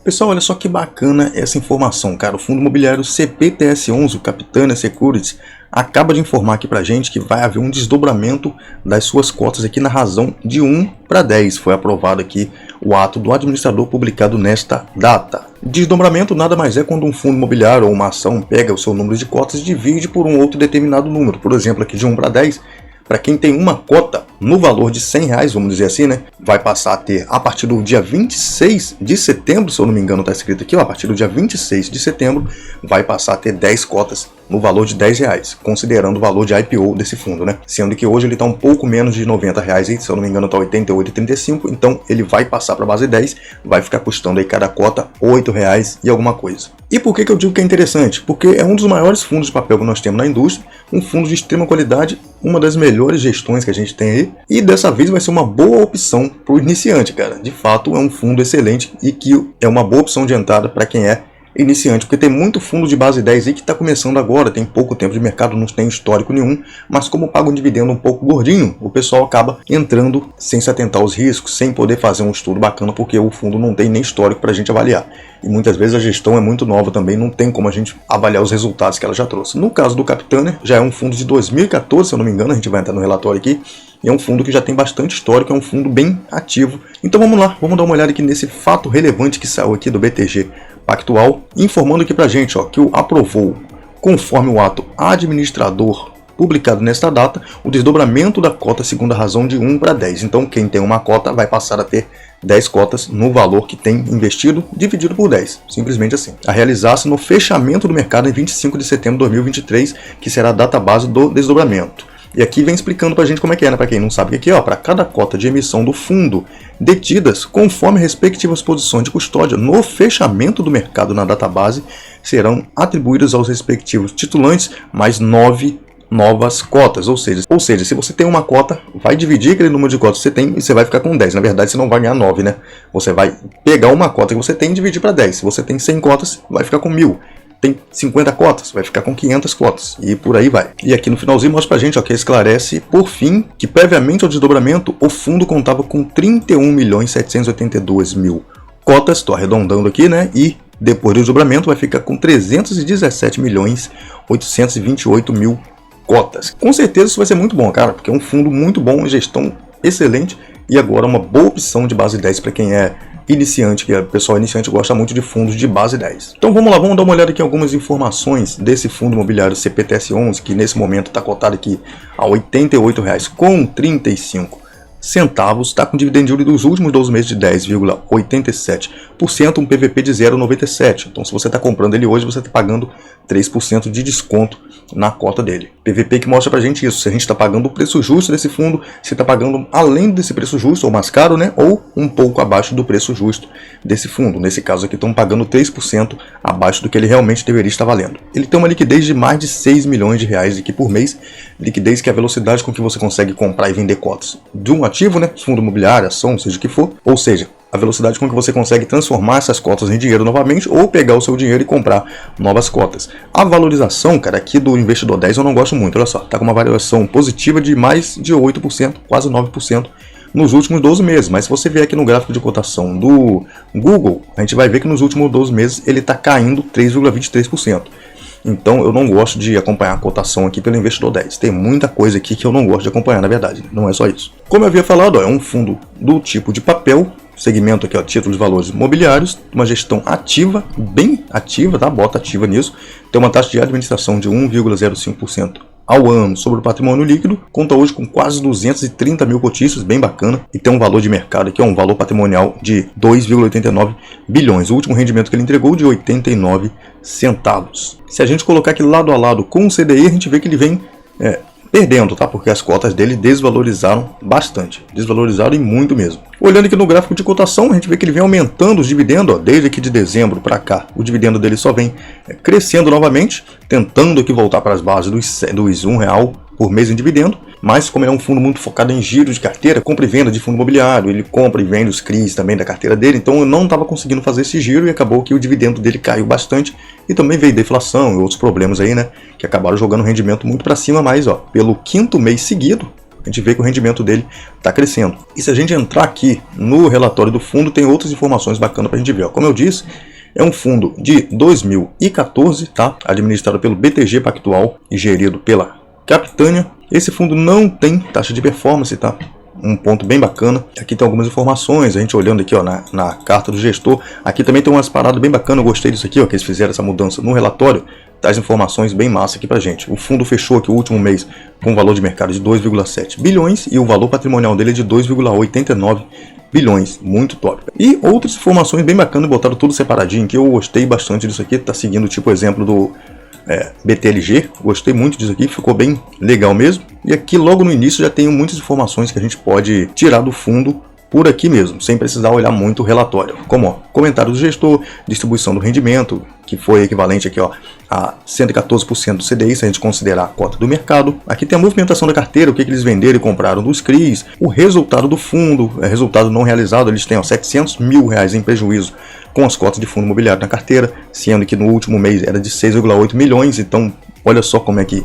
Pessoal, olha só que bacana essa informação, cara. O fundo imobiliário CPTS11, o Capitânia Securities, acaba de informar aqui pra gente que vai haver um desdobramento das suas cotas aqui na razão de 1:10. Foi aprovado aqui o ato do administrador publicado nesta data. Desdobramento nada mais é quando um fundo imobiliário ou uma ação pega o seu número de cotas e divide por um outro determinado número. Por exemplo, aqui de 1:10. Para quem tem uma cota no valor de R$100, vamos dizer assim, né? Vai passar a ter, a partir do dia 26 de setembro, se eu não me engano está escrito aqui, ó, a partir do dia 26 de setembro, vai passar a ter 10 cotas no valor de R$10, considerando o valor de IPO desse fundo, né? Sendo que hoje ele está um pouco menos de R$90, se eu não me engano está R$ 88,35, então ele vai passar para a base 10, vai ficar custando aí cada cota R$8 e alguma coisa. E por que eu digo que é interessante? Porque é um dos maiores fundos de papel que nós temos na indústria, um fundo de extrema qualidade, uma das melhores gestões que a gente tem aí, e dessa vez vai ser uma boa opção para o iniciante, cara. De fato, é um fundo excelente e que é uma boa opção de entrada para quem é iniciante, porque tem muito fundo de base 10 aí que está começando agora, tem pouco tempo de mercado, não tem histórico nenhum, mas como paga um dividendo um pouco gordinho, o pessoal acaba entrando sem se atentar aos riscos, sem poder fazer um estudo bacana, porque o fundo não tem nem histórico para a gente avaliar. E muitas vezes a gestão é muito nova também, não tem como a gente avaliar os resultados que ela já trouxe. No caso do Capitânia, já é um fundo de 2014, se eu não me engano, a gente vai entrar no relatório aqui, e é um fundo que já tem bastante histórico, é um fundo bem ativo. Então vamos lá, vamos dar uma olhada aqui nesse fato relevante que saiu aqui do BTG Pactual, informando aqui pra gente, ó, que o aprovou, conforme o ato administrador publicado nesta data, o desdobramento da cota segunda razão de 1:10. Então quem tem uma cota vai passar a ter 10 cotas no valor que tem investido, dividido por 10, simplesmente assim. A realizar-se no fechamento do mercado em 25 de setembro de 2023, que será a data base do desdobramento. E aqui vem explicando pra gente como é que é, né? Pra quem não sabe, aqui, ó, para cada cota de emissão do fundo detidas conforme respectivas posições de custódia no fechamento do mercado na database, serão atribuídas aos respectivos titulantes mais 9 novas cotas, ou seja, se você tem uma cota, vai dividir aquele número de cotas que você tem e você vai ficar com 10. Na verdade, você não vai ganhar 9, né? Você vai pegar uma cota que você tem e dividir para 10. Se você tem 100 cotas, vai ficar com 1000. Tem 50 cotas, vai ficar com 500 cotas, e por aí vai. E aqui no finalzinho mostra pra gente, ó, que esclarece, por fim, que previamente ao desdobramento, o fundo contava com 31.782.000 cotas, tô arredondando aqui, né, e depois do desdobramento vai ficar com 317.828.000 cotas. Com certeza isso vai ser muito bom, cara, porque é um fundo muito bom, gestão excelente, e agora uma boa opção de base 10 para quem é iniciante, que o pessoal iniciante gosta muito de fundos de base 10. Então vamos lá, vamos dar uma olhada aqui em algumas informações desse fundo imobiliário CPTS11, que nesse momento está cotado aqui a R$ 88,35. Está com dividend yield dos últimos 12 meses de 10,87%, um PVP de 0,97%. Então se você está comprando ele hoje, você está pagando 3% de desconto na cota dele. PVP que mostra pra gente isso, se a gente está pagando o preço justo desse fundo, se está pagando além desse preço justo, ou mais caro, né, ou um pouco abaixo do preço justo desse fundo. Nesse caso aqui estão pagando 3% abaixo do que ele realmente deveria estar valendo. Ele tem uma liquidez de mais de 6 milhões de reais aqui por mês, liquidez que é a velocidade com que você consegue comprar e vender cotas de um ativo, né, fundo imobiliário, ação, seja o que for, ou seja, a velocidade com que você consegue transformar essas cotas em dinheiro novamente ou pegar o seu dinheiro e comprar novas cotas. A valorização, cara, aqui do investidor 10 eu não gosto muito, olha só, tá com uma variação positiva de mais de 8%, quase 9% nos últimos 12 meses, mas se você vier aqui no gráfico de cotação do Google, a gente vai ver que nos últimos 12 meses ele está caindo 3,23%. Então eu não gosto de acompanhar a cotação aqui pelo investidor 10. Tem muita coisa aqui que eu não gosto de acompanhar, na verdade. Não é só isso. Como eu havia falado, ó, é um fundo do tipo de papel, segmento aqui, ó, títulos de valores imobiliários, uma gestão ativa, bem ativa, tá? Bota ativa nisso. Tem uma taxa de administração de 1,05% ao ano sobre o patrimônio líquido, conta hoje com quase 230 mil cotistas, bem bacana, e tem um valor de mercado aqui, um valor patrimonial de 2,89 bilhões. O último rendimento que ele entregou de 89 centavos. Se a gente colocar aqui lado a lado com o CDI, a gente vê que ele vem perdendo, tá? Porque as cotas dele desvalorizaram bastante, desvalorizaram e muito mesmo. Olhando aqui no gráfico de cotação, a gente vê que ele vem aumentando os dividendos, ó, desde aqui de dezembro para cá. O dividendo dele só vem crescendo novamente, tentando aqui voltar para as bases dos R$1 por mês em dividendo, mas como ele é um fundo muito focado em giro de carteira, compra e venda de fundo imobiliário, ele compra e vende os CRIs também da carteira dele, então eu não estava conseguindo fazer esse giro e acabou que o dividendo dele caiu bastante e também veio deflação e outros problemas aí, né, que acabaram jogando o rendimento muito para cima, mas ó, pelo quinto mês seguido, a gente vê que o rendimento dele está crescendo. E se a gente entrar aqui no relatório do fundo, tem outras informações bacanas para a gente ver. Ó. Como eu disse, é um fundo de 2014, tá? Administrado pelo BTG Pactual e gerido pela Capitânia. Esse fundo não tem taxa de performance, tá? Um ponto bem bacana. Aqui tem algumas informações, a gente olhando aqui ó, na carta do gestor. Aqui também tem umas paradas bem bacanas, eu gostei disso aqui, ó, que eles fizeram essa mudança no relatório. Traz informações bem massa aqui pra gente. O fundo fechou aqui o último mês com um valor de mercado de 2,7 bilhões e o valor patrimonial dele é de 2,89 bilhões, muito top. E outras informações bem bacanas, botaram tudo separadinho, que eu gostei bastante disso aqui, tá seguindo tipo o exemplo do BTLG, gostei muito disso aqui, ficou bem legal mesmo. E aqui logo no início já tem muitas informações que a gente pode tirar do fundo por aqui mesmo, sem precisar olhar muito o relatório, como ó, comentário do gestor, distribuição do rendimento, que foi equivalente aqui ó, a 114% do CDI, se a gente considerar a cota do mercado. Aqui tem a movimentação da carteira, o que eles venderam e compraram dos CRIs, o resultado do fundo, resultado não realizado, eles têm ó, R$700 mil em prejuízo com as cotas de fundo imobiliário na carteira, sendo que no último mês era de 6,8 milhões, então olha só como é que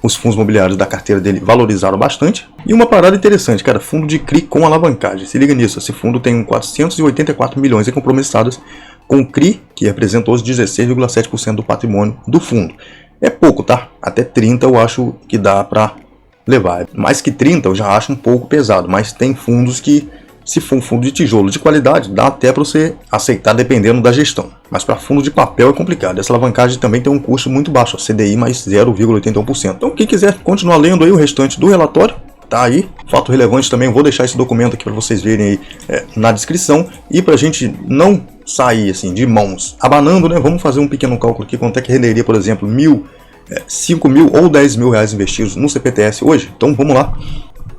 os fundos imobiliários da carteira dele valorizaram bastante. E uma parada interessante, cara, fundo de CRI com alavancagem. Se liga nisso, esse fundo tem 484 milhões compromissados com o CRI, que representa os 16,7% do patrimônio do fundo. É pouco, tá? Até 30 eu acho que dá para levar. Mais que 30 eu já acho um pouco pesado, mas tem fundos que, se for um fundo de tijolo de qualidade, dá até para você aceitar dependendo da gestão. Mas para fundo de papel é complicado. Essa alavancagem também tem um custo muito baixo, CDI mais 0,81%. Então quem quiser continuar lendo aí o restante do relatório, tá aí. Fato relevante também, eu vou deixar esse documento aqui para vocês verem aí na descrição. E para a gente não sair assim de mãos abanando, né? Vamos fazer um pequeno cálculo aqui, quanto é que renderia, por exemplo, 5 mil ou 10 mil reais investidos no CPTS hoje. Então vamos lá.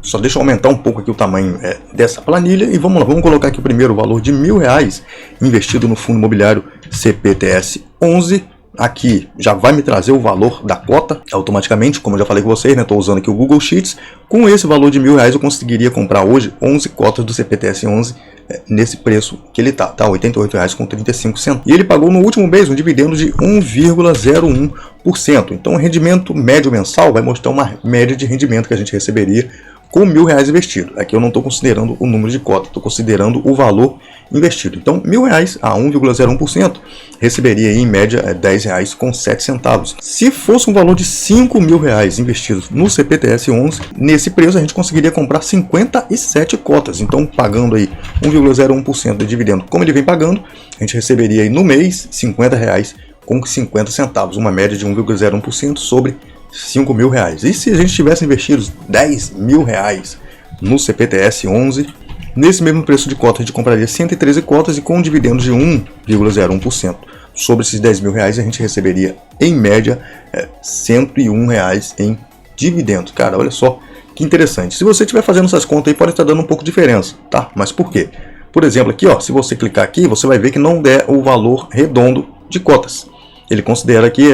Só deixa eu aumentar um pouco aqui o tamanho dessa planilha e vamos lá, vamos colocar aqui primeiro o valor de R$1.000 investido no fundo imobiliário CPTS 11. Aqui já vai me trazer o valor da cota automaticamente, como eu já falei com vocês, né? Estou usando aqui o Google Sheets. Com esse valor de R$1.000 eu conseguiria comprar hoje 11 cotas do CPTS 11 nesse preço que ele tá R$ 88,35. E ele pagou no último mês um dividendo de 1,01%. Então o rendimento médio mensal vai mostrar uma média de rendimento que a gente receberia com R$1.000 investido. Aqui eu não estou considerando o número de cotas, estou considerando o valor investido. Então, R$1.000 a 1,01% receberia aí, em média R$10,07. Se fosse um valor de R$5.000 investidos no CPTS 11, nesse preço a gente conseguiria comprar 57 cotas. Então, pagando aí 1,01% de dividendo, como ele vem pagando, a gente receberia aí no mês R$50,50, uma média de 1,01% sobre R$5.000. E se a gente tivesse investido R$10.000 no CPTS 11, nesse mesmo preço de cota a gente compraria 113 cotas e com um dividendo de 1,01% sobre esses R$10.000 a gente receberia em média R$101 em dividendos. Cara, olha só que interessante. Se você estiver fazendo essas contas aí, pode estar dando um pouco de diferença, tá? Mas por quê? Por exemplo, aqui, ó, se você clicar aqui, você vai ver que não der o valor redondo de cotas. Ele considera aqui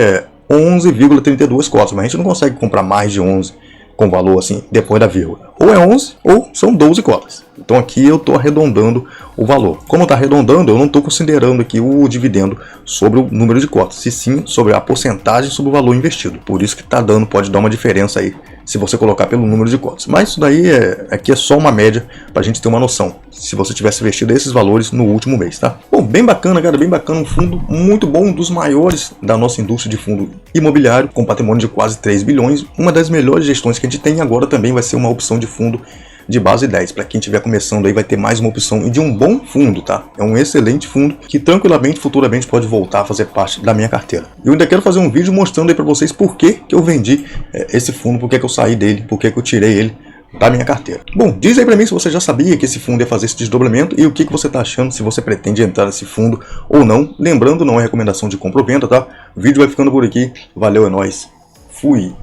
11,32 cotas, mas a gente não consegue comprar mais de 11 com valor assim depois da vírgula. Ou é 11 ou são 12 cotas. Então aqui eu estou arredondando o valor. Como está arredondando, eu não estou considerando aqui o dividendo sobre o número de cotas, e sim sobre a porcentagem sobre o valor investido. Por isso que está dando, pode dar uma diferença aí se você colocar pelo número de cotas. Mas isso daí aqui é só uma média para a gente ter uma noção, se você tivesse investido esses valores no último mês, tá? Bom, bem bacana, cara, bem bacana, um fundo muito bom, um dos maiores da nossa indústria de fundo imobiliário, com patrimônio de quase 3 bilhões, uma das melhores gestões que a gente tem. Agora também vai ser uma opção de fundo de base 10. Para quem estiver começando aí, vai ter mais uma opção e de um bom fundo, tá? É um excelente fundo que tranquilamente, futuramente pode voltar a fazer parte da minha carteira. Eu ainda quero fazer um vídeo mostrando aí para vocês por que eu vendi esse fundo, por que eu saí dele, por que eu tirei ele da minha carteira. Bom, diz aí para mim se você já sabia que esse fundo ia fazer esse desdobramento e o que você está achando, se você pretende entrar nesse fundo ou não. Lembrando, não é recomendação de compra ou venda, tá? O vídeo vai ficando por aqui. Valeu, é nóis. Fui!